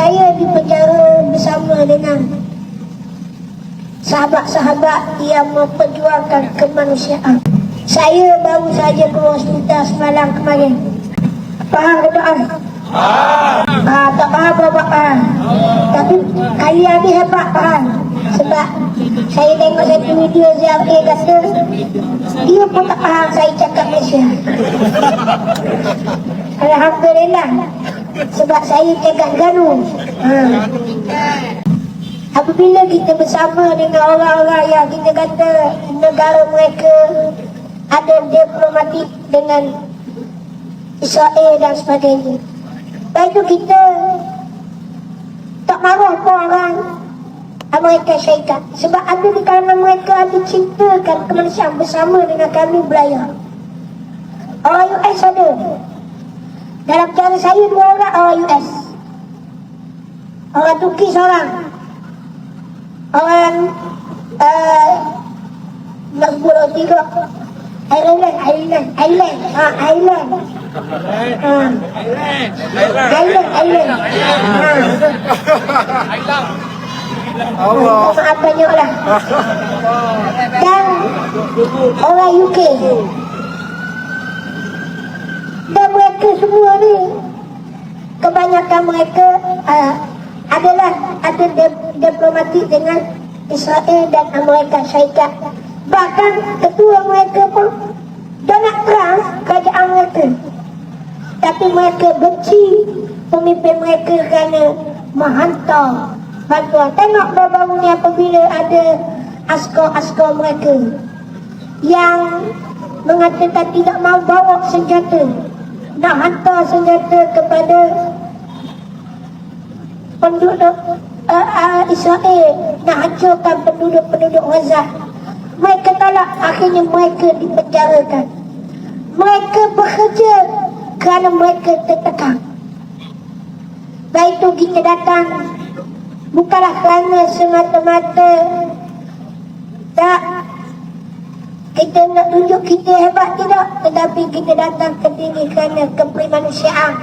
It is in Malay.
saya dipenjara bersama dengan sahabat-sahabat yang memperjuangkan kemanusiaan. Saya baru saja keluar hospital semalam kemarin. Faham ke doa? Tak faham apa-apa. Tapi kali ini hebat faham. Sebab saya tengok satu video ZRA kata dia pun tak faham saya cakap Malaysia. Alhamdulillah. Sebab saya cakap Ganu. Apabila kita bersama dengan orang-orang yang kita kata negara mereka ada diplomatik dengan Israel dan sebagainya, lepas itu kita tak marah pun orang Amerika Syarikat. Sebab ada di kalangan mereka ada cintakan kemanusiaan bersama dengan kami belayar. Orang US ada. Dalam cara saya 2 orang orang US. Orang Turki seorang. Orang nak sebut orang 3 Ireland. Maaf banyak lah. Dan orang UK. Dan mereka semua ni kebanyakan mereka ada diplomatik dengan Israel dan Amerika Syarikat. Bahkan ketua mereka pun Donald Trump, kerajaan mereka. Tapi mereka benci pemimpin mereka kerana menghantar bantuan. Tengok baru-baru ni apabila ada askar-askar mereka yang mengatakan tidak mahu bawa senjata, nak hantar senjata kepada penduduk Israel, nak hancurkan penduduk-penduduk Gaza. Mereka tolak, akhirnya mereka dipenjarakan. Mereka bekerja kerana mereka tertekan. Baik itu kita datang bukanlah kerana semata-mata tak kita nak tunjuk kita hebat, tidak, tetapi kita datang ke sini kerana kemanusiaan.